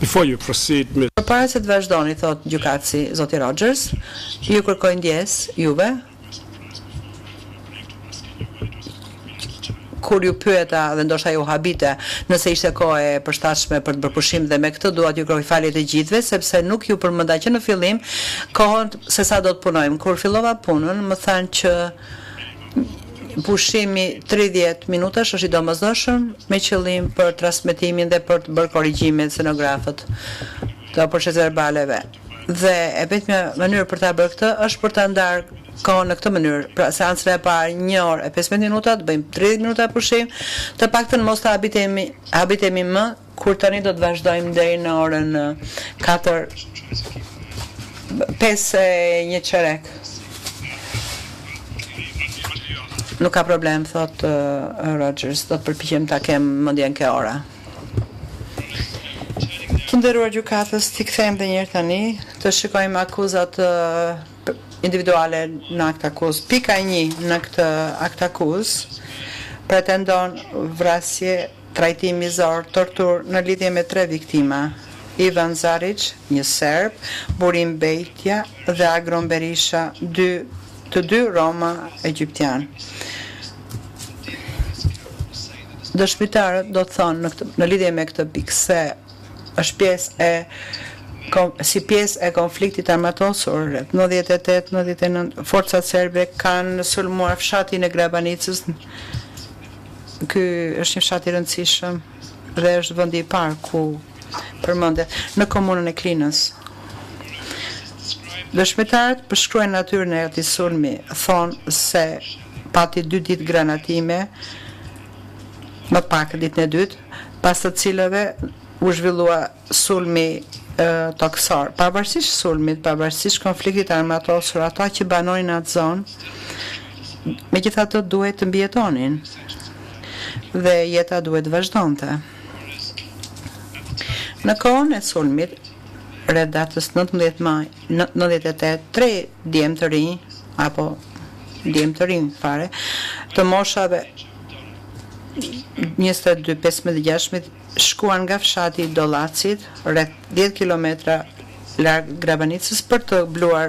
Before you proceed, Ms. Përpara se të vazhdoni, thot gjykatësi zoti Rogers, ju kërkoj ndjes juve kur ju pyeta dhe ndoshta ju habite nëse ishte kohë e përshtatshme për të bërë pushim dhe me këtë dua t'ju kërkoj falje të gjithëve sepse nuk ju përmenda që në fillim kohën se sa do të punojmë. Kur fillova punën, më thanë që pushimi 30 minutash është i domosdoshëm me qëllim për transmetimin dhe për të bërë korrigjime të scenografët të proceseve verbaleve. Dhe e vetmja mënyrë për ta bërë këtë është për ta ndarë kohën në këtë mënyrë. Pra seancën e parë 1 orë e 15 minuta, të bëjmë 30 minuta pushim, të paktën mos ta habitemi më, kur tani do të vazhdojmë deri në orën 5:01. Nuk ka problem, thot Rogers, do të përpiqem ta kem mendjen ke ora. Të nderuar gjykatës, ti kthejmë edhe një herë tani, të shikojmë akuzat individuale në akt akuz. Pika 1 në këtë akt akuz pretendon vrasje, trajtim mizor, tortur në lidhje me 3 viktima. Ivan Zaric, një serb, Burim Bejtja dhe Agron Berisha, të dy Roma egyptian. Dëshmitarët do të thonë në lidhje me këtë pikë se është si pjesë e konfliktit armatosur rreth 98-99 forcat serbe kanë sulmuar fshatin e Grabanicës. Ky është një fshat i rëndësishëm dhe është vendi i parë ku përmendet në komunën e Klinës. Dëshmitarët përshkruajnë natyrën e atij sulmi, thonë se pati 2 ditë granatime, më pak ditën e dytë, pas të cilëve u zhvillua sulmi toksor. Pavarësisht sulmit, pavarësisht konfliktit armatosur, ata që banonin atë zonë, megjithatë duhet të mbijetonin dhe jeta duhet të vazhdonte. Në kohën e sulmit, rreth datës 19 maj 98, 3 djemë të rinj apo djemë të rinj fare të moshave 22, 15 dhe 16 shkuan nga fshati i Dollacit rreth 10 kilometra larg Grabanicës për të bluar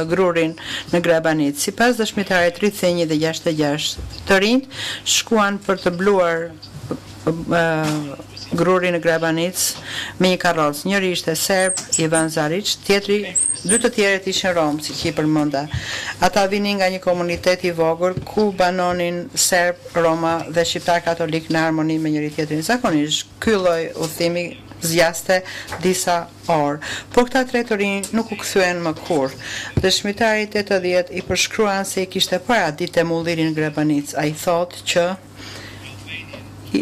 grurin në Grabanic. Sipas dëshmitarit 31 dhe 66 të rinjt shkuan për të bluar grurin në Grabanic me një karrocë. Njëri ishte serb, Ivan Zaric, dy të tjerët ishin rom, si që i përmenda. Ata vinin nga një komunitet i vogël ku banonin serb, roma dhe shqiptar katolik në harmoni me njëri tjetrin. Zakonisht, ky lloj udhëtimi zgjaste disa orë, por këta 3 të rinj nuk u kthyen më kurrë. Dëshmitari 80 i përshkruan se i kishte para ditë mullirin në Grabanic. Ai thotë që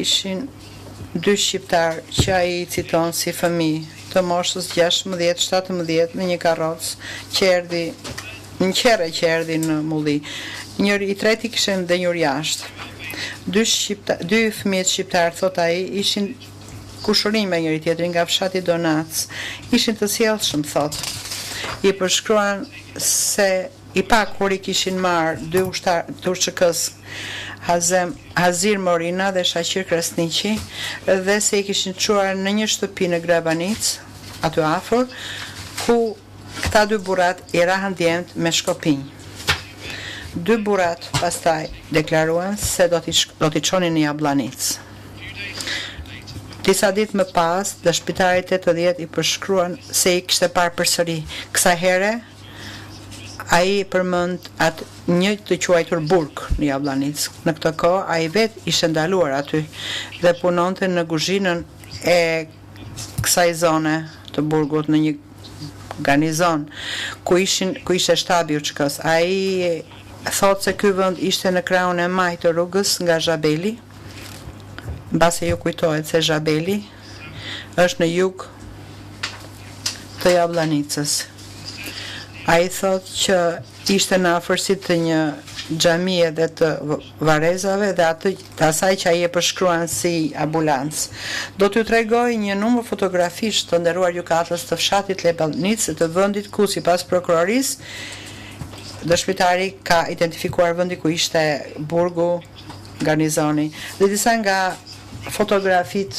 ishin 2 shqiptar që ai i citon si fëmijë të moshës 16-17 në një karrocë që erdhi në mulli. Njëri i treti kishte ndenjur jashtë. 2 fëmijët shqiptar, thot ai, ishin kushurim me njëri tjetrin nga fshati Donac. Ishin të sjellshëm, thot. I përshkruan se i pa kur i kishin marrë 2 ushtarës Hazir Morina dhe Shaqir Krasniqi dhe se i kishin çuar në një shtëpi në Grabanic, aty afër, ku këta 2 burrat i rahan djemt me shkopinj. 2 burrat pastaj deklaruan se do t'i çonin në Jablanic. Disa ditë më pas, dëshmitarit 80 i përshkruan se i kishte parë përsëri. Kësaj here ai përmend atë një të quajtur burg në Jablanic. Në këtë kohë ai vetë ishte ndaluar aty dhe punonte në kuzhinën e kësaj zone të burgut në një garnizon ku ishte shtabi i UÇK-s. Ai thotë se ky vend ishte në krahun e majtë të rrugës nga Zhabeli. Mbase ju kujtohet se Zhabeli është në jug të Jablanicës. Ai thotë që ishte në afërsi të një xhamie dhe të varezave dhe të asaj që ai e përshkruan si ambulancë. Do t'ju tregoj një numër fotografish të nderuar gjykatës të fshatit Lebanic, të vendit ku sipas prokurorisë dëshmitari ka identifikuar vendi ku ishte burgu, garnizoni. Dhe disa nga fotografitë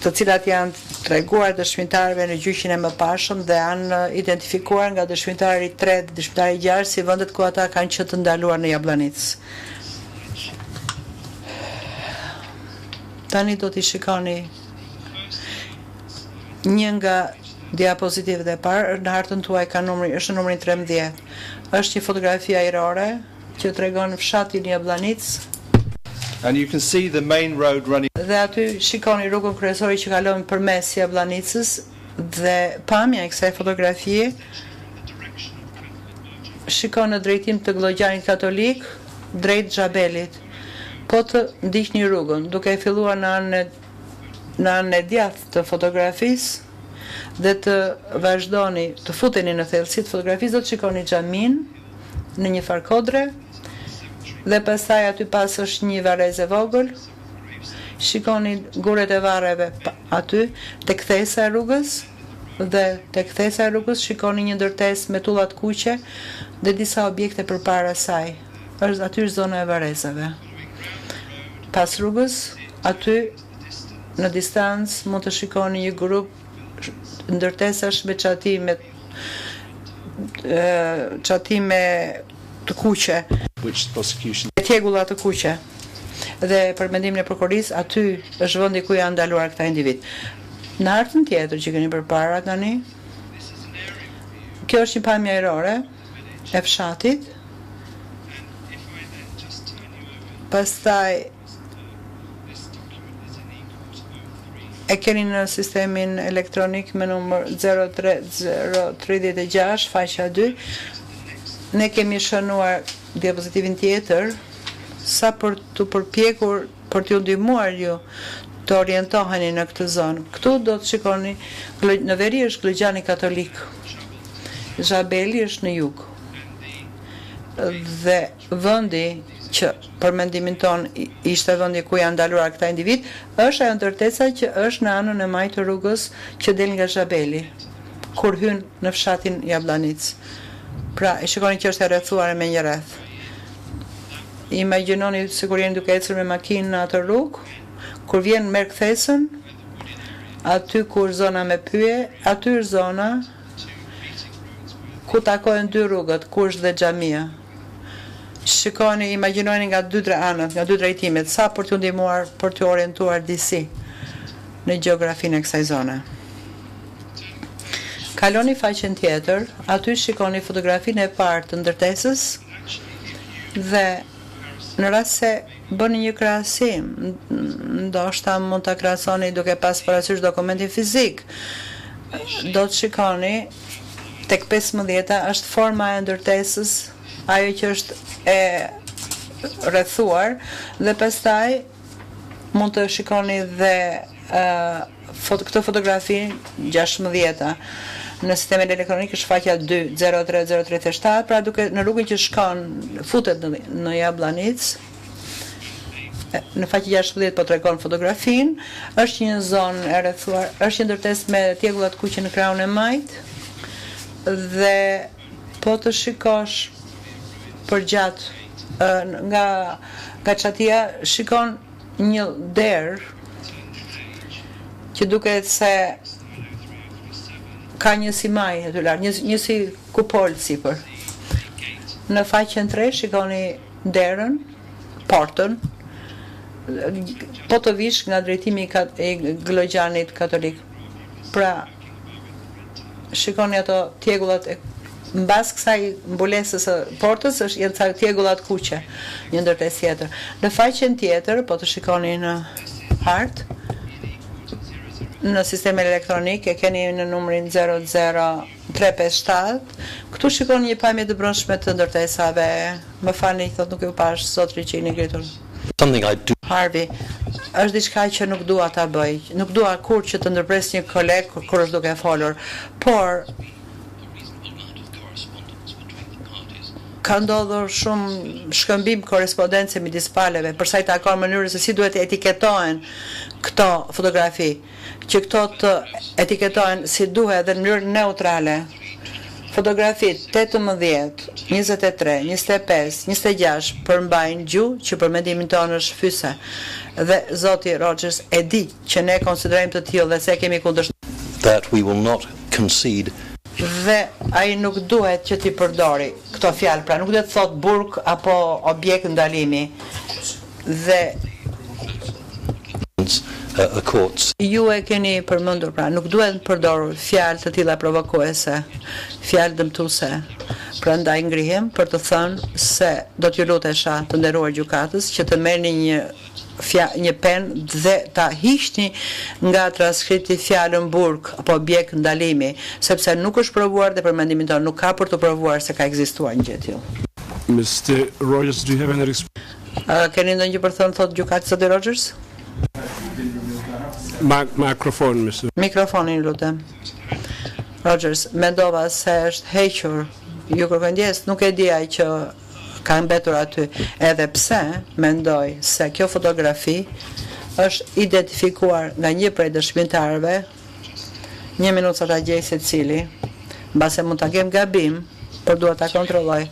të cilat janë treguar dëshmitarëve në gjyqin e mëparshëm dhe janë identifikuar nga dëshmitari 3 dhe dëshmitari 6 si vendet ku ata kanë qenë të ndaluar në Jabllanicë. Tani do t'i shikoni një nga diapozitivet e parë, në hartën tuaj ka është numri 13. Është një fotografi ajrore që tregon fshatin Jabllanicë. And you can see the main road running. Dhe aty shikoni rrugën kryesore që kalon përmes Jabllanicës dhe pamja e kësaj fotografie shikon në drejtim të Glogjanit Katolik drejt Xhabelit. Po të ndiqni rrugën, duke filluar në anën e djathtë të fotografisë dhe të vazhdoni të futeni në thellësi të fotografisë, do të shikoni xhamin në një farkodre dhe pastaj aty pas është një varrezë e vogël. Shikoni guret e varreve aty tek thesa e rrugës dhe tek thesa e rrugës shikoni një ndërtesë me tulla të kuqe dhe disa objekte përpara saj. Aty është zona e varrezave. Pas rrugës, aty në distancë mund të shikoni një grup ndërtesash me çatime të kuqe, me tjegulla të kuqe. Dhe për mendimin e prokurorisë, aty është vendi ku janë ndaluar këta individ. Në hartën tjetër që keni përpara tani, kjo është një pamje ajrore e fshatit. Pastaj e keni në sistemin elektronik me numër 03036, faqja 2. Ne kemi shënuar diapozitivin tjetër sa për të përpjekur për t'ju ndihmuar ju të orientoheni në këtë zonë. Këtu do të shikoni në veri është Glogjani Katolik. Xhabeli është në jug. Dhe vendi që për mendimin ton ishte vendi ku janë ndaluar këta individ, është ajo ndërtesa që është në anën e majtë të rrugës që del nga Xhabeli, kur hyn në fshatin Jabllanicë. Pra, e shikoni që është e rrethuar me një rreth. Imagjinoni sikur jeni duke ecur me makinë në atë rrugë, kur vjen merr kthesën, aty ku është zona me pyje, aty është zona ku takohen dy rrugët, ku është dhe xhamia. Shikoni, imagjinoni nga dy anët, nga dy drejtimet, sa për t'ju ndihmuar, për t'ju orientuar disi në gjeografinë e kësaj zone. Kaloni faqen tjetër, aty shikoni fotografinë e parë të ndërtesës dhe në rast se bëni një krahasim, ndoshta mund ta krahasoni duke pas parasysh dokumentin fizik. Do të shikoni tek 15 është forma e ndërtesës, ajo që është e rrethuar dhe pastaj mund të shikoni dhe këtë fotografi 16 në sistemin elektronik është faqja 2-03037, pra duke në rrugën që shkon futet në Jabllanicë, në faqja 16 po tregon fotografin, është një zonë e rrethuar, është një ndërtesë me tjegulla të kuqe në krahun e majt dhe po të shikosh përgjat nga çatia shikon një derë që duket se ka një si maj aty lart, një si kupol sipër. Në faqen 3 shikoni derën, portën, po të vish nga drejtimi i Glogjanit Katolik. Pra, shikoni ato tjegullat mbas kësaj mbulesës së portës janë ca tjegullat kuqe, një ndërtesë tjetër. Në faqen tjetër, po të shikoni në hartë, në sistemin elektronik e keni në numrin 00357. Këtu shikoni një pamje të brendshme të ndërtesave. Më falni, thot nuk e pash sotri që jeni ngritur. Harvey, është diçka që nuk dua ta bëj. Nuk dua kur që të ndërpres një koleg kur është duke folur, por ka ndodhur shumë shkëmbim korrespondence midis palëve për sa i takon mënyrës se si duhet të etiketohen këto fotografi, që këto të etiketohen si duhet dhe në mënyrë neutrale. Fotografit 18, 23, 25, 26 përmbajnë gjuhë që për mendimin tonë është fyse. Dhe Zoti Rogers e di që ne konsiderojmë të tillë dhe se kemi kundërshtuar. That we will not concede. Dhe ai nuk duhet që ti përdori këto fjalë, pra nuk duhet të thot burg apo objekt ndalimi. Dhe Courts. Ju e keni përmendur, pra nuk duhet përdorur fjalë të tilla provokuese, fjalë dëmtuese. Prandaj ngrihem për të thënë se do t'ju lutesha të nderuar gjykatës që të merrni një penë dhe ta hiqni nga transkripti fjalën burg apo objekt ndalimi, sepse nuk është provuar dhe për mendimin tonë nuk ka për të provuar se ka ekzistuar një gjë e tillë. Mr. Rogers, do you have any response? Keni ndonjë për thënë, thot gjykatës së Rogers? Microphone, Mr. Mikrofonin, lutem. Rogers, mendova se është hequr. Ju kërkoj ndjes, nuk e dija që ka mbetur aty, edhe pse mendoj se kjo fotografi është identifikuar nga një prej dëshmitarëve. 1 minutë sa ta gjej secili, mbase mund ta kem gabim, por dua ta kontrolloj.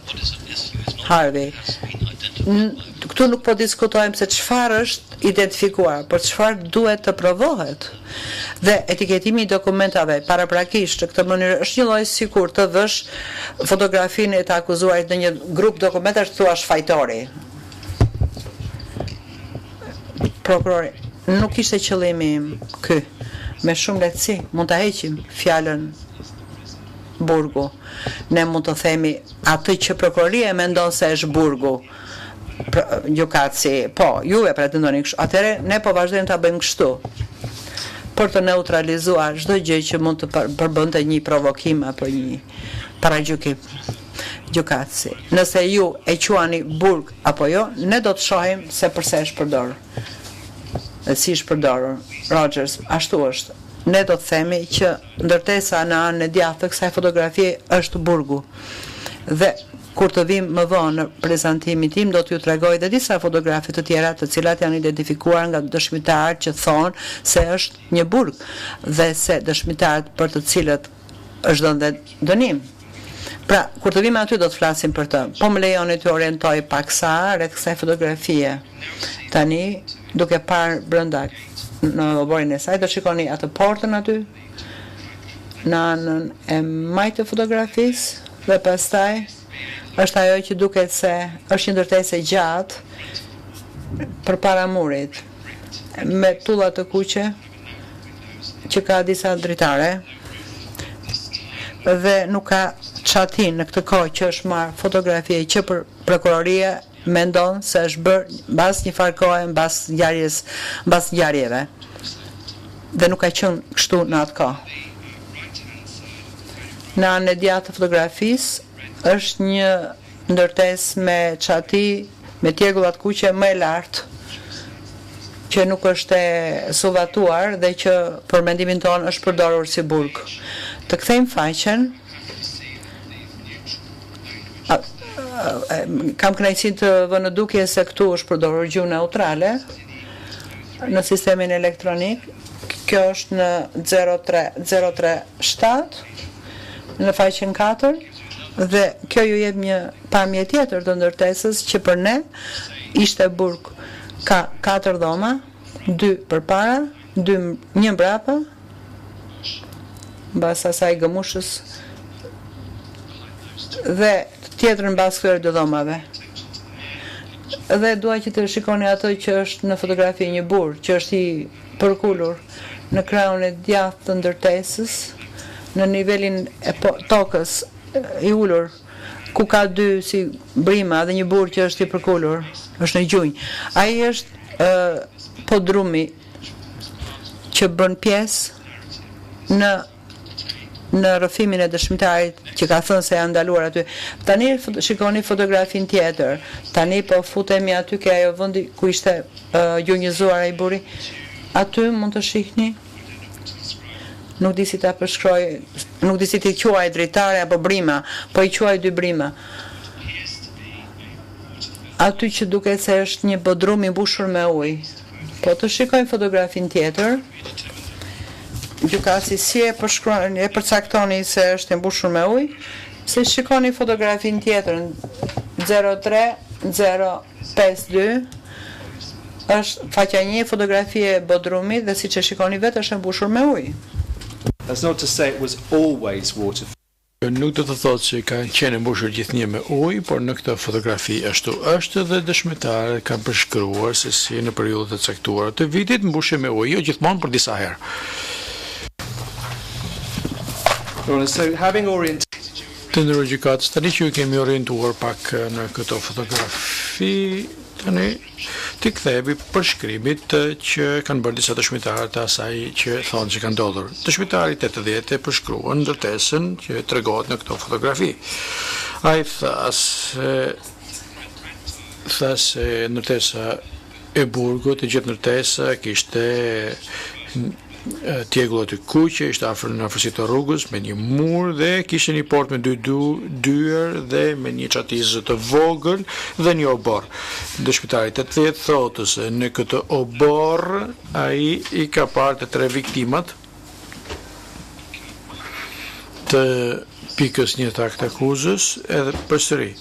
Harvey, këtu nuk po diskutojmë se çfarë është identifikuar, por çfarë duhet të provohet. Dhe etiketimi i dokumentave paraprakisht në këtë mënyrë është një lloj sikur të vësh fotografinë e të akuzuarit në një grup dokumentash të thuash fajtori. Prokurori, nuk ishte qëllimi im ky. Me shumë lehtësi mund ta heqim fjalën burgu. Ne mund të themi atë që prokuroria mendon se është burgu. Gjykatësi, po, ju e pretendoni kështu. Atëherë ne po vazhdojmë ta bëjmë kështu. Për të neutralizuar çdo gjë që mund të përbënte një provokim apo një paragjykim. Gjykatësi, nëse ju e quani burg apo jo, ne do të shohim se përse është përdorur. Dhe si është përdorur. Rogers, ashtu është. Ne do të themi që ndërtesa në anën e djathtë të kësaj fotografie është burgu. Dhe kur të vim më vonë në prezantimin tim, do t'ju tregoj dhe disa fotografi të tjera të cilat janë identifikuar nga dëshmitarët që thonë se është një burg dhe se dëshmitarët për të cilët është dhënë dënim. Pra, kur të vim aty do të flasim për të. Po më lejoni të orientoj paksa rreth kësaj fotografie. Tani, duke parë brenda në oborin e saj, do shikoni atë portën aty, në anën e majtë të fotografisë, dhe pastaj është ajo që duket se është një ndërtesë e gjatë përpara murit, me tulla të kuqe që ka disa dritare dhe nuk ka çatin në këtë kohë që është marrë fotografie që për prokuroria mendon se është bërë mbas një farë kohe mbas ngjarjeve dhe nuk ka qenë kështu në atë kohë. Në anën e djathtë të fotografisë është një ndërtesë me çati, me tjegullat kuqe më e lartë, që nuk është e suvatuar dhe që për mendimin tonë është përdorur si burg. Të kthejmë faqen. Kam kënaqësinë të vënë në dukje se këtu është përdorur gjuhë neutrale në sistemin elektronik. Kjo është në 03037 në faqen 4 dhe kjo ju jep një pamje tjetër të ndërtesës që për ne ishte burg. Ka 4 dhoma, 2 përpara, 1 mbrapa, mbas asaj gëmushës dhe tjetër mbas këtyre 2 dhomave. Dhe dua që të shikoni atë që është në fotografi një burg, që është i përkulur në krahun e djathtë të ndërtesës, në nivelin e tokës i ulur, ku ka 2 si brima dhe një burg që është i përkulur, është në gjunjë. Ai është podrumi që bën pjesë në rrëfimin e dëshmitarit që ka thënë se janë ndaluar aty. Tani shikoni fotografin tjetër. Tani po futemi aty ke ajo vendi ku ishte gjunjëzuar ai burri. Aty mund të shihni. Nuk di si ta përshkruaj, nuk di si ti quaj dritare apo brima, po i quaj 2 brima. Aty që duket se është një bodrum i mbushur me ujë. Po të shikojmë fotografin tjetër. Gjykatësi si e përcaktoni se është i mbushur me ujë, Se shikoni fotografin tjetër 03052 është faqja 1 fotografi e bodrumit dhe siç e shikoni vetë është e mbushur me ujë. That's not to say it was always water. Nuk do të thotë që ka qenë mbushur gjithnjë me ujë, por në këtë fotografi ashtu është dhe dëshmitarët kanë përshkruar se si në periudhë të caktuara të vitit mbushej me ujë, jo gjithmonë për disa herë. So having oriented Të ndërrojë gjykatës, tani që ju kemi orientuar pak në këto fotografi, tani të kthehemi përshkrimit që kanë bërë disa dëshmitarë të asaj që thonë që kanë ndodhur. Dëshmitari 80 e përshkruan ndërtesën që tregohet në këto fotografi. Ai tha se ndërtesa e burgut, e gjithë ndërtesa kishte tjegull aty kuqe, ishte në afërsi të rrugës me një mur dhe kishte një port me dy dyer dhe me një çatizë të vogël dhe një obor. Dëshmitari 80 thotë se në këtë obor ai i ka parë të 3 viktimat të pikës 1 të akuzës edhe përsëri.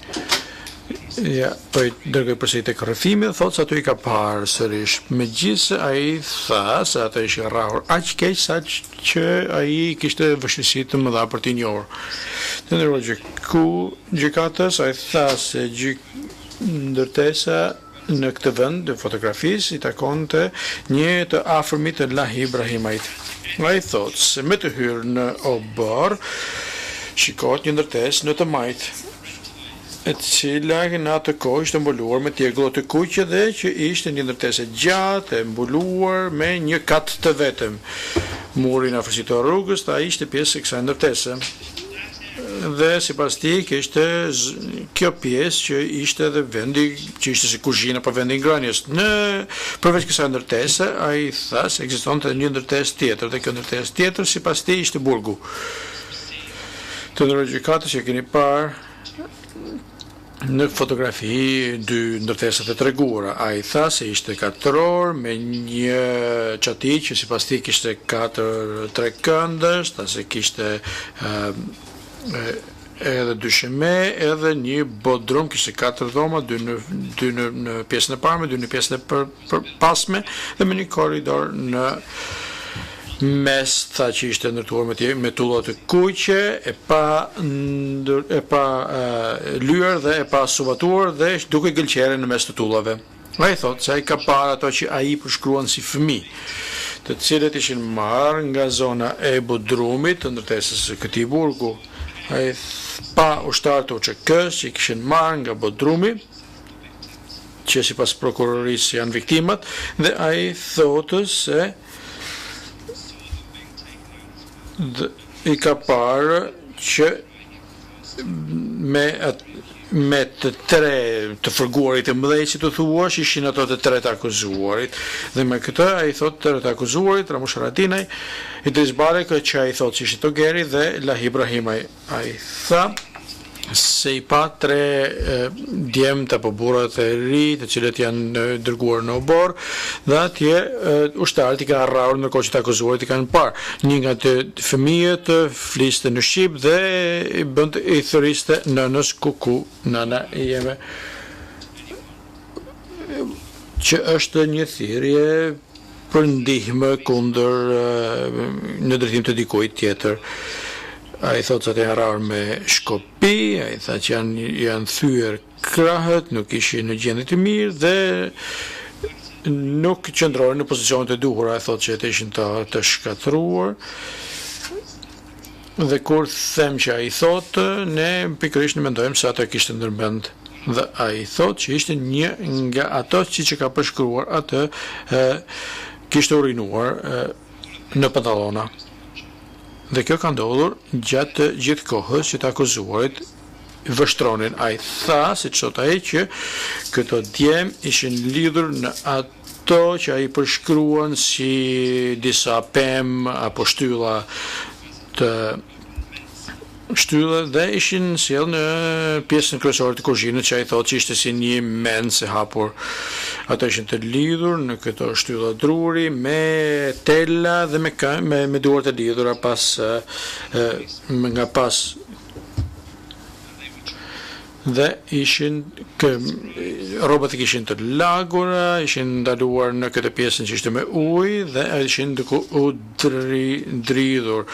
Ja, po i dërgoj përsëri tek rrëfimi dhe thotë se ato i ka parë sërish. Megjithëse ai tha se ato ishin rrahur aq keq sa që ai kishte vështirësi të mëdha për t'i njohur. Të ndërrojë gjykatës ai tha se ndërtesa në këtë vend të fotografisë i takonte një të afërmit të Lahi Ibrahimait. Ai thotë se me të hyrë në obor shikohet një ndërtesë në të majtë, e cila në atë kohë ishte mbuluar me tjegull të kuqe dhe që ishte një ndërtesë gjatë e mbuluar me një kat të vetëm. Muri në afërsi të rrugës ai ishte pjesë e kësaj ndërtese. Dhe sipas tij kishte kjo pjesë që ishte edhe vendi që ishte si kuzhina për vendi ngrënies. Përveç kësaj ndërtese, ai tha se ekzistonte një ndërtesë tjetër dhe kjo ndërtesë tjetër sipas tij ishte burgu. Të ndërrojë gjykatës që keni parë në fotografi dy ndërtesat e treguara. Ai tha se ishte katror me një çati që sipas tij kishte 3 këndësh, tha se kishte edhe 2 sheme, edhe një bodrum, kishte 4 dhoma, 2 në pjesën e parme, 2 në pjesën e pasme dhe me një korridor në mes, tha që ishte ndërtuar me tulla të kuqe, e pa lyer dhe e pa suvatuar dhe duke gëlqere në mes të tullave. Ai thotë se ai ka parë ato që ai përshkruan si fëmijë, të cilët ishin marrë nga zona e bodrumit të ndërtesës së këtij burgu. Ai pa ushtar të UÇK-s që kishin marrë nga bodrumi, që sipas prokurorisë janë viktimat, dhe ai thotë se i ka parë që me të 3 të fërguarit e mëdhej, si të thuash, ishin ato të 3 të akuzuarit. Dhe me këtë, a i thot 3 të akuzuarit, Ramush Haradinaj, Idris Barek, që a i thot që ishte Togeri dhe Lahi Ibrahimaj. A i tha se i pa 3 djemt apo burrat e ri, të cilët janë dërguar në obor, dhe atje ushtarët i ka arraur ndërkohë që të akuzuarit i kanë parë. Një nga të fëmijët fliste në shqip dhe i thëriste nënës kuku, nëna jeme, që është një thirrje për ndihmë kundër në drejtim të dikujt tjetër. A i thotë se të harrar me shkopi, a i thotë që janë thyer krahët, nuk ishin në gjendje të mirë dhe nuk qëndronin në pozicionet e duhura, a i thotë që të ishin të shkatruar. Dhe kur them që a i thotë, ne pikërisht në mendojmë se ato kishte ndërmend. Dhe a i thotë që ishte një nga ato që ka përshkruar atë kishte urinuar në pantallona. Dhe kjo ka ndodhur gjatë gjithë kohës që të akuzuarit vështronin. A i tha, si që thot ai, që këto djem ishin lidhur në ato që a i përshkruan si disa pem apo shtylla dhe ishin sjell në pjesën kryesore të kuzhinës, që ai thotë që ishte si një mens e hapur. Ato ishin të lidhur në këto shtylla druri me tela dhe me duart e lidhura nga pas dhe rrobat kishin të lagura, ishin ndaluar në këtë pjesën që ishte me ujë dhe ishin duke u dridhur.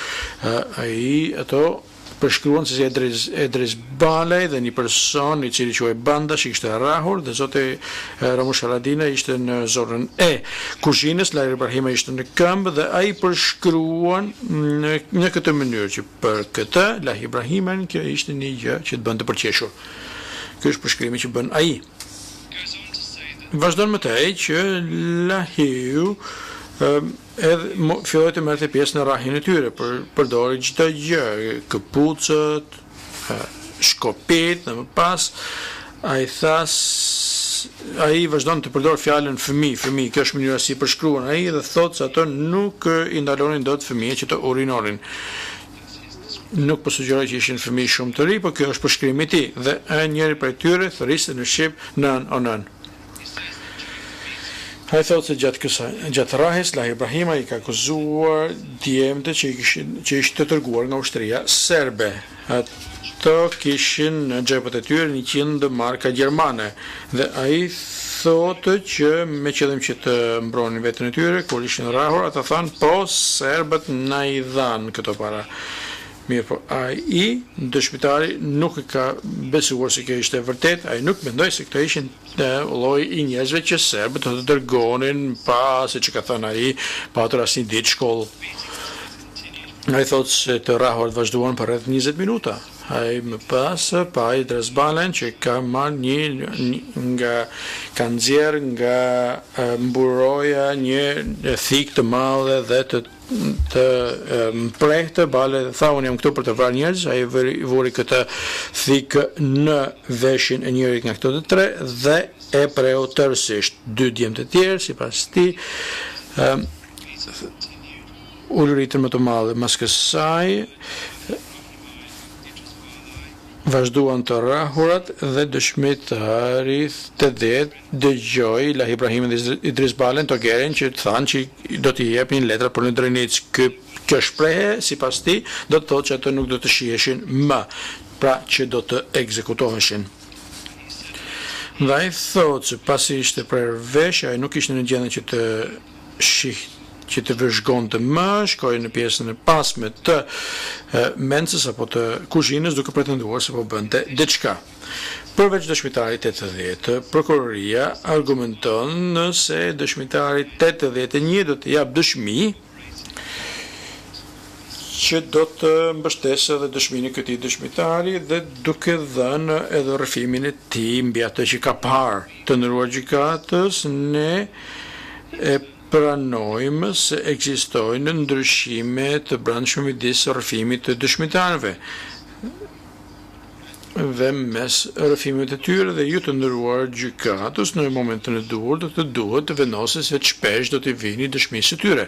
Ai ato përshkruan se si Edris Balej dhe një person i cili quhej Bandash i kishte rrahur dhe zoti Ramush Haradina ishte në zonën e kuzhinës, Lahir Ibrahima ishte në këmbë dhe ai përshkruan në këtë mënyrë që për këtë Lahir Ibrahimin kjo ishte një gjë që të bënte përqeshur. Ky është përshkrimi që bën ai. Vazhdon më tej që Lahiu filloi të merrte pjesë në rrahjen e tyre, përdori çdo gjë, këpucët, shkopit, dhe më pas ai vazhdon të përdor fjalën fëmijë, kjo është mënyra si përshkruan ai dhe thotë se ato nuk i ndalonin dot fëmijët që të urinonin. Nuk po sugjeroj që ishin fëmijë shumë të ri, por kjo është përshkrimi i tij dhe njëri prej tyre thëriste në shqip nën o nën. Ai thotë se gjatë rrahjes Lahir Ibrahima i ka akuzuar djemtë që ishte të tërguar nga ushtria serbe. Ato kishin në xhepët e tyre 100 marka gjermane dhe ai thotë që me qëllim që të mbronin veten e tyre kur ishin rrahur, ata thanë po serbët na i dhan këto para. Mirë po, ai, dëshmitari, nuk e ka besuar se kjo ishte vërtet, ai nuk mendoj se këto ishin lloj i njerëzve që serbët të dërgonin pa, se që ka thënë ai, pa atë asnjë ditë shkollë. Ai thotë se të rrahur vazhduan për rreth 20 minuta. Ai më pas pa Edris Balen që ka marrë ka nxjerr nga mburoja një thik të madhe dhe të mprehtë Bale tha unë jam këtu për të vrarë njerëz, ai vuri këtë thik në veshin e njërit nga këto të tre dhe e preu tërësisht. 2 djemtë të tjerë sipas tij u rritën më të madhe. Mas kësaj vazhduan të rrahurat dhe dëshmitari 80 dëgjoi Lahir Ibrahimin dhe Edris Balen të gerin që të thanë që do t'i jepnin letra për në drejnicë. Kjo shprehje sipas tij do të thotë që ato nuk do të shiheshin më, pra që do të ekzekutoheshin. Dhe ai thotë se pasi ishte prerë vesh, ai nuk ishte në gjendje që të vëzhgonte më, shkoi në pjesën e pasme të mencës apo të kuzhinës duke pretenduar se po bënte diçka. Përveç dëshmitarit 80, prokuroria argumenton se dëshmitari 81 do të jap dëshmi që do të mbështesë edhe dëshminë e këtij dëshmitari dhe duke dhënë edhe rrëfimin e tij mbi atë që ka parë. Të nderuar gjykatës, ne e pranojmë se ekzistojnë ndryshime të brendshme midis rrëfimit të dëshmitarëve dhe mes rrëfimit të tyre dhe ju të nderuar gjykatës në momentin e duhur do të duhet të vendosë se ç'pesh do të vini dëshmisë së tyre.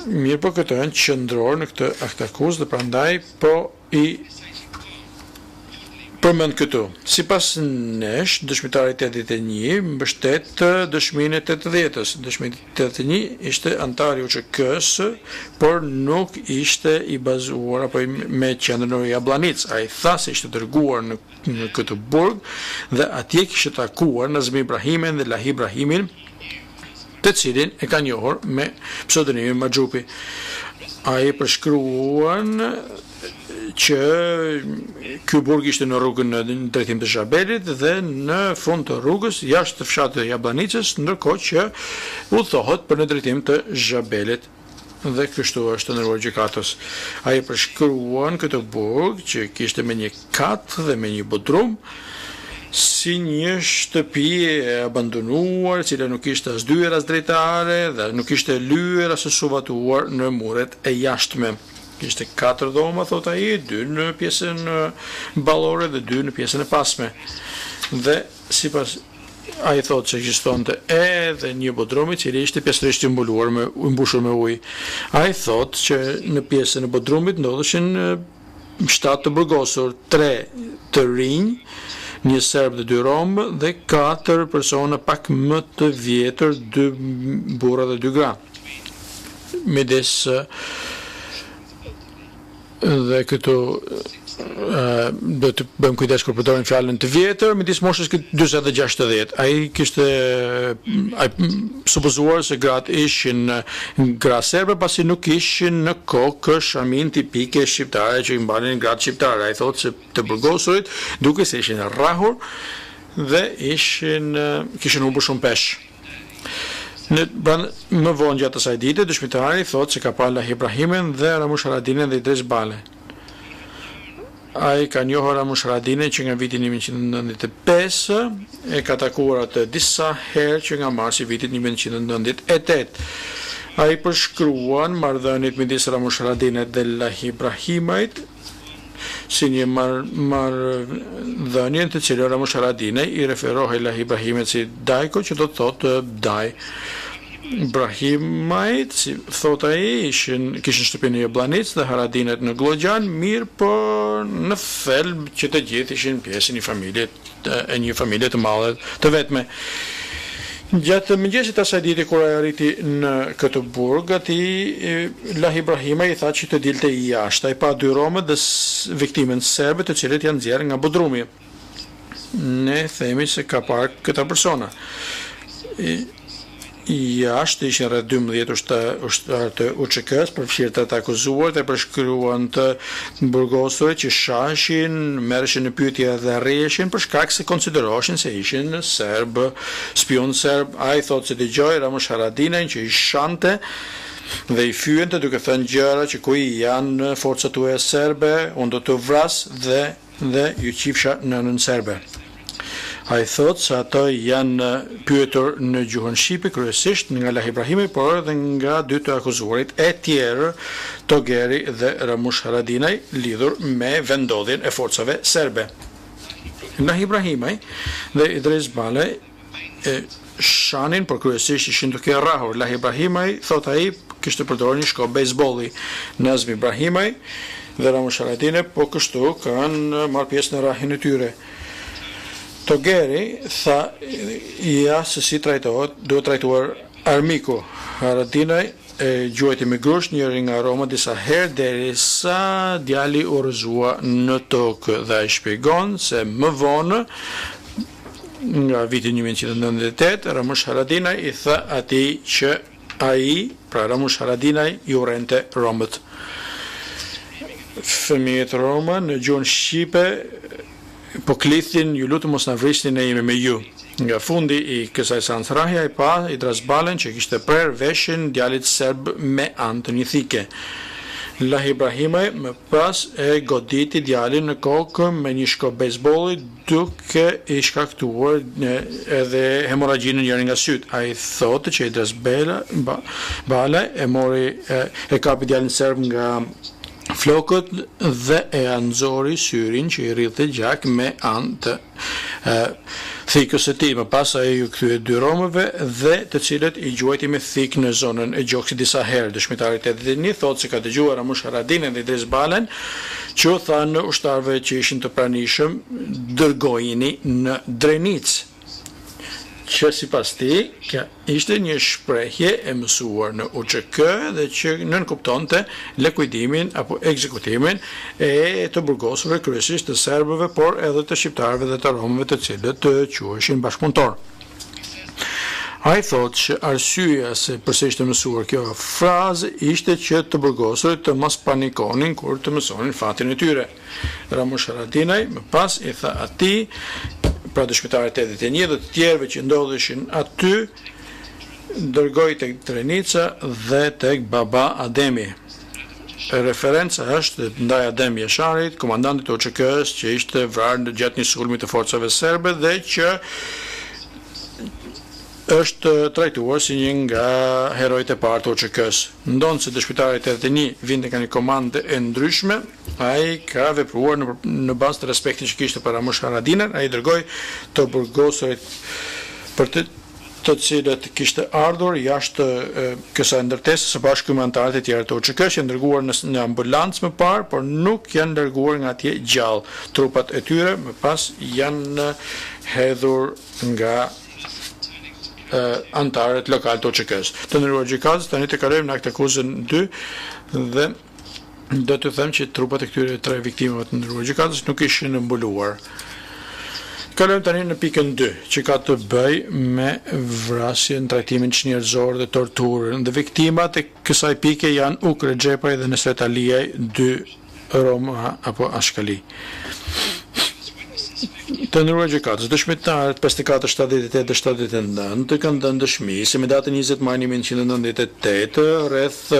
Mirë po këtë janë qëndror në këtë akt akuzë dhe prandaj po i përmend këtu. Sipas nesh, dëshmitari 81 mbështet dëshminë e 80-s. Dëshmimi 81 ishte antar i UÇK-s, por nuk ishte i bazuar apo me qendrën e Jabllanic. Ai tha se ishte dërguar në këtë burg dhe atje kishte takuar Nazmi Ibrahimin dhe Lahir Ibrahimin, të cilin e ka njohur me pseudonimin Maxhupi. Ai përshkruan që ky burg ishte në rrugën në drejtim të Zhabelit dhe në fund të rrugës jashtë të fshatit të Jabllanicës, ndërkohë që udhtohet për në drejtim të Zhabelit. Dhe kështu është të nderuar gjykatës. Ai përshkruan këtë burg që kishte me një kat dhe me një bodrum si një shtëpi e abandonuar, e cila nuk ishte as dyer as drejtare dhe nuk ishte lyer as suvatuar në muret e jashtme. Kishte 4 dhoma, thot ai, 2 në pjesën ballore dhe 2 në pjesën e pasme. Dhe sipas ai thotë se ekzistonte edhe një bodrum i cili ishte pjesërisht i mbushur me ujë. Ai thotë që në pjesën e bodrumit ndodheshin 7 të burgosur, 3 të rinj, një serb dhe 2 rom dhe 4 persona pak më të vjetër, 2 burra dhe 2 gra. Midis dhe këtu do të bëjmë kujdes kur përdorim fjalën të vjetër midis moshës 40 dhe 60. Ai kishte supozuar se gratë ishin gra serbe pasi nuk ishin në kokë shamin tipike shqiptare që i mbanin gratë shqiptare. Ai thotë se të burgosurit duke se ishin rrahur dhe kishin humbur shumë peshë. Më vonë gjatë asaj dite, dëshmitari thotë se ka parë Lahi Ibrahimin dhe Ramush Haradinën dhe Idris Bale. Ai ka njohur Ramush Haradinën që nga viti 1995 e ka takuar atë disa herë që nga marsi vitit 1998. Ai përshkruan marrëdhëniet midis Ramush Haradinës dhe Lahi Ibrahimit si një marrëdhënie të cilën Ramush Haradinaj i referohej Lahi Ibrahimit si Dajko, që do të thotë Daj. Ibrahimajt, si thot ai, kishin shtëpinë në Jabllanic dhe Haradinajt në Glogjan, mirë por në thelb që të gjithë ishin pjesë një familje të madhe të vetme. Gjatë mëngjesit asaj dite kur ai arriti në këtë burg, Lahi Ibrahimaj i tha që të dilte jashtë. Ai pa dy romët dhe viktimën serbe të cilët janë nxjerrë nga Bodrumi. Ne themi se ka parë këta persona. Jashtë ishin rreth 12 ushtarë të UÇK-s, përfshirë të akuzuar dhe përshkruan të burgosurit që shashin, merreshin në pyetje dhe rriheshin për shkak se konsideroheshin se ishin serb, spion serb. Ai thotë se dëgjoi Ramush Haradinën që i shante dhe i fyente duke thënë gjëra që ku janë forcat tuaja serbe, unë do të vras dhe ju qifsha nënën serbe. Ai thotë se ato janë pyetur në gjuhën shqipe kryesisht nga Lahi Ibrahimi, por edhe nga dy të akuzuarit e tjerë, Togeri dhe Ramush Haradinaj, lidhur me vendodhjen e forcave serbe. Lahi Ibrahimaj dhe Idris Bale shanin, por kryesisht ishin duke rrahur. Lahi Ibrahimaj, thotë ai, kishte përdorur një shkop bejsbolli. Nazmi Ibrahimaj dhe Ramush Haradinaj po kështu kanë marrë pjesë në rrahjen e tyre. Togeri tha se si duhet trajtuar armiku. Haradinaj gjuajti me grush njëri nga Roma disa herë derisa djali u rrëzua në tokë dhe ai shpjegon se më vonë nga viti 1998 Ramush Haradinaj i tha atij që ai, pra Ramush Haradinaj, i urrente romët. Fëmijët Roma në gjuhën shqipe po klithin, ju lutem mos na vrisni, ne jemi me ju. Nga fundi i kësaj seance rrahja i pa Idris Balen që kishte prerë veshin djalit serb me anë të një thike. Lahi Ibrahimaj më pas e goditi djalin në kokë me një shkop bejsbolli duke i shkaktuar edhe hemoragjinë njëri nga syt. Ai thotë që Idris Bale e kapi djalin serb nga flokët dhe e anxori syrin që i rrithte gjak me anë të thikës së tij. Më pas ai u kthye dy romëve dhe të cilët i gjuajti me thik në zonën e gjoksit disa herë. Dëshmitarit e ditëni thotë se ka dëgjuar Ramush Haradinën dhe Idris Balen që thanë ushtarëve që ishin të pranishëm dërgojini në Drenicë. Që sipas tij ishte një shprehje e mësuar në UÇK dhe që nënkuptonte lekuidimin apo ekzekutimin e të burgosurve kryesisht të serbëve, por edhe të shqiptarëve dhe të romëve të cilët të quheshin bashkëpunëtor. Ai thotë që arsyeja se pse ishte mësuar kjo frazë ishte që të burgosurit të mos panikonin kur të mësonin fatin e tyre. Ramush Haradinaj më pas i tha atij, pra dëshmitarit e ditëni dhe të tjerëve që ndodheshin aty, dërgoi tek Drenica dhe tek baba Ademi. Referenca është ndaj Adem Jasharit, komandantit të UÇK-s që ishte vrarë gjatë një sulmi të forcave serbe dhe që është trajtuar si një nga herojtë e parë të UÇK-s. Ndonë se dëshmitarit e ditëni vinte nga një komandë e ndryshme, ai ka vepruar në bazë të respektit që kishte për Ramush Haradinën. Ai dërgoi të burgosurit për të cilët kishte ardhur jashtë kësaj ndërtesë së bashku me anëtarët e tjerë të UÇK-s, janë dërguar në ambulancë më parë, por nuk janë dërguar nga atje gjallë. Trupat e tyre më pas janë hedhur nga antarët lokal të UÇK-s. Të nderuar gjykatës, tani të kalojmë në akt akuzën 2 dhe do të them që trupat e këtyre 3 viktimave të ndëruar gjykatës nuk ishin mbuluar. Kalojmë tani në pikën 2, që ka të bëj me vrasjen, trajtimin çnjerëzor dhe torturën. Dhe viktimat e kësaj pike janë Ukre Xhepaj dhe Nesret Aliaj, 2 Roma apo Ashkali. Të ndëruar gjykatës, dëshmitarët 54, 78 dhe 79 kanë dhënë dëshmi se me datën 20 maj 1998 rreth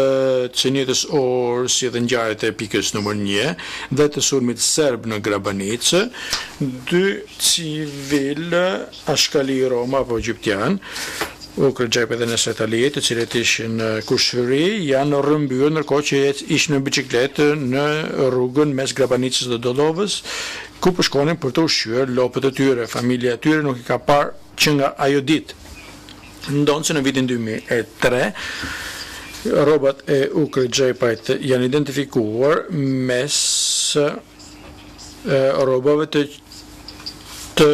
çënjetës orë dhe ngjarjet e pikës numër 1 dhe të sulmit serb në Grabanicë, 2 civil Ashkali Roma apo egjiptian, Ukre Xhepaj dhe Nesret Aliaj, të cilët ishin në kushëri, janë rrëmbyer ndërkohë që ishin në biçikletë në rrugën mes Grabanicës dhe Dollovës, ku po shkonin për të ushqyer lopët e tyre. Familja e tyre nuk i ka parë që nga ajo ditë. Ndonë se në vitin 2003, rrobat e Ukre Xhepajt janë identifikuar mes rrobave të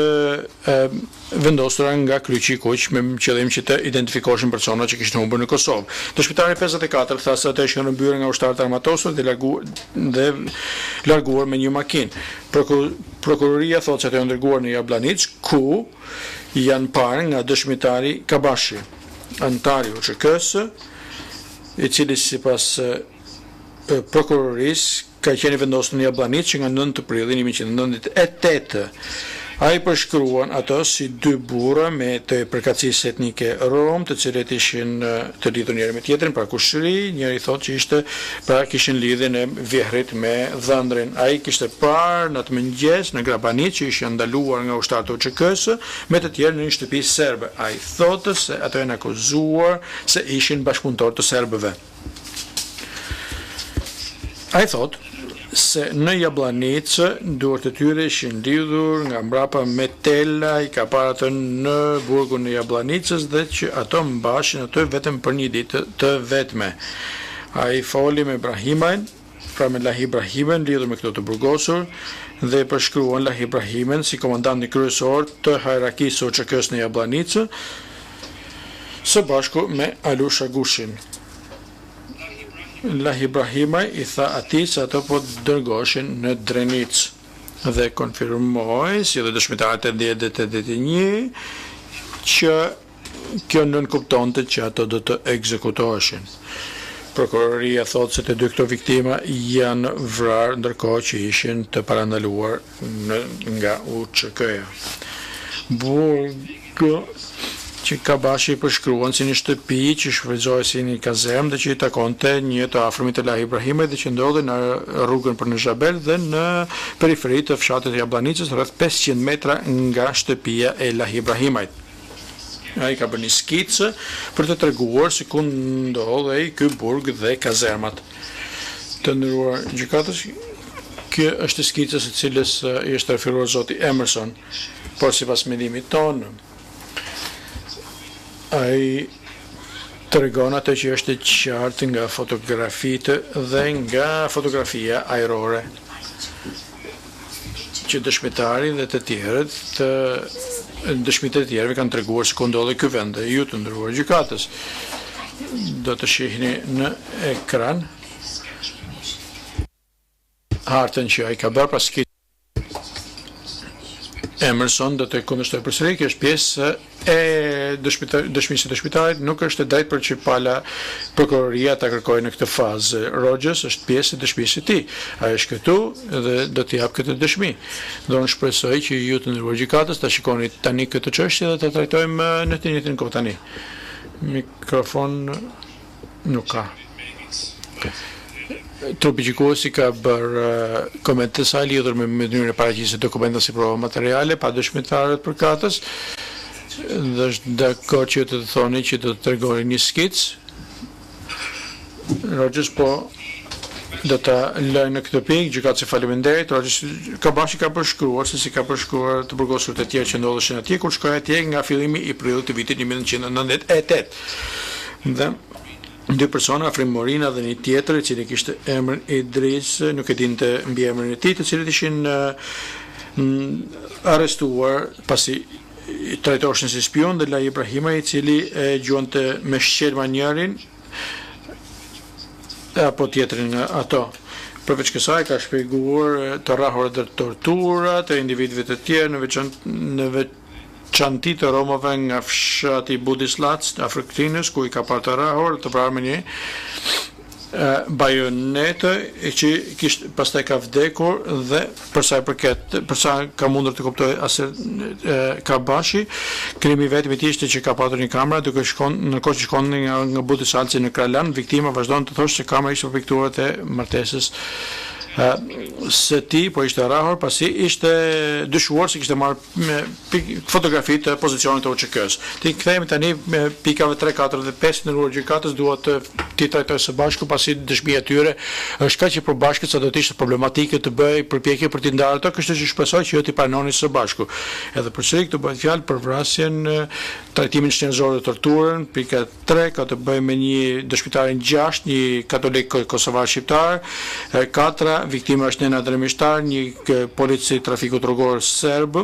vendosura nga kryqi i kuq me qëllim që të identifikoshin persona që kishin humbur në Kosovë. Dëshmitari 54 tha se ata ishin rrëmbyer nga ushtarët armatosur dhe larguar me një makinë. Prokuroria thotë se ata janë dërguar në Jablanic, ku janë parë nga dëshmitari Kabashi, antari i UÇK-s, i cili sipas prokurorisë ka qenë vendosur në Jablanic nga 9 prilli 1998. Ai përshkruan ato si 2 burra me të përkatësisë etnike rom, të cilët ishin të lidhur njëri me tjetrin pra kushëri, njëri thotë që kishin lidhjen e vjehrit me dhëndrin. Ai kishte parë në atë mëngjes në Grabanic që ishin ndaluar nga ushtarët e UÇK-s me të tjerë në një shtëpi serbe. Ai thotë se ato janë akuzuar se ishin bashkëpunëtorë të serbëve. Ai thotë se në Jablanic duart e tyre ishin lidhur nga mbrapa me tela, i ka parë atë në burgun e Jablanicës dhe që ato mbashin atë vetëm për një ditë të vetme. Ai foli me Ibrahimajn, pra me Lahi Ibrahimen, lidhur me këto të burgosur, dhe përshkruan Lahi Ibrahimen si komandanti kryesor të hierarkisë së UÇK-s në Jablanicë, së bashku me Alusha Gushin. Lahi Ibrahimaj i tha atij se ato po dërgoshin në Drenicë dhe konfirmoi, si dhe dëshmitarët e 10 dhe 81, që kjo nënkuptonte që ato do të ekzekutoheshin. Prokuroria thotë se të 2 këto viktima janë vrarë ndërkohë që ishin të parandaluar nga UÇK-ja. Burgu që Kabashi përshkruan si një shtëpi që shfrytëzohej si një kazermë dhe që i takonte një të afërmit të Lahi Ibrahimit dhe që ndodhej në rrugën për në Zhabel dhe në periferi të fshatit të Jablanicës rreth 500 metra nga shtëpia e Lahi Ibrahimit. Ai ka bërë një skicë për të treguar se ku ndodhej ky burg dhe kazermat. Të nderuar gjykatës, kjo është skica së cilës i është referuar zoti Emerson, por sipas mendimit tonë, ai tregon atë që është qartë nga fotografitë dhe nga fotografia ajrore që dëshmitari dhe të tjerët dëshmitë të tjerëve kanë treguar se ku ndodhej ky vend. Ju të nderuar gjykatës, do të shihni në ekran hartën që ai ka bërë pas Emerson do të kundërshtoj përsëri, kjo është pjesë e dëshmisë së dëshmitarit, nuk është e drejtë për që pala prokuroria ta kërkojë në këtë fazë. Rogers është pjesë e dëshmisë së tij. Ai është këtu dhe do t'i jap këtë dëshmi. Do të shpresoj që ju të nderuar gjykatës ta shikoni tani këtë çështje dhe ta trajtojmë në të njëjtin kohë tani. Mikrofon nuk ka. Trupi gjykuesi ka bërë koment të saj lidhur me mënyrën e paraqisjes së dokumentave si prova materiale pa dëshmitarët përkatës. Dhe është dakord që të thoni që do të tregoni një skicë. Rogers po do ta lë në këtë pikë, gjykatësi faleminderit. Rogers Kabashi ka përshkruar se si ka përshkruar të burgosurit e tjerë që ndodheshin atje kur shkoi atje nga fillimi i prillit të vitit 1998. Dhe 2 persona, Afrim-Morina dhe një tjetër, i cili kishte emrin Idris, nuk e dinte mbiemrin e tij, të cilët ishin arrestuar pasi trajtoheshin si spion dhe Lahi Ibrahimaj, i cili e gjuante me shqelma njërin apo tjetrin nga ato. Përveç kësaj ka shpjeguar të rrahur dhe tortura të individëve të tjerë në veçanti të romave nga fshati Budislac, Afriktinës, ku I ka parë të rrahur, të vrarë me një bajonetë që pastaj ka vdekur dhe përsa ka mundur të kuptoj Karbashi, krimi vetëm I tij ishte që ka patur një kamerë duke nërkohë që shkon nga Budisalci në Kralan, viktima vazhdon të thoshte se kamera ishte përpiktuar të martesës së tij, po ishte rrahur pasi ishte dyshuar se kishte marrë fotografi të pozicionit të UÇK-s. Ti kthehemi tani me pikave 3, 4 dhe 5 në rrugë gjykatës, dua të ti trajtoj së bashku pasi dëshmia e tyre është kaq e përbashkët sa do të ishte problematike të bëj përpjekje për t'i ndarë ato, kështu që shpresoj që ju t'i pranoni së bashku. Edhe përsëri këtu bëhet fjalë për vrasjen, trajtimin shtrenjtor dhe torturën. Pika 3 ka të bëjë me një dëshmitarin 6, një katolik kosovar shqiptar, 4 viktima është Nenad Remishtar, një polici trafiku rrugor serb,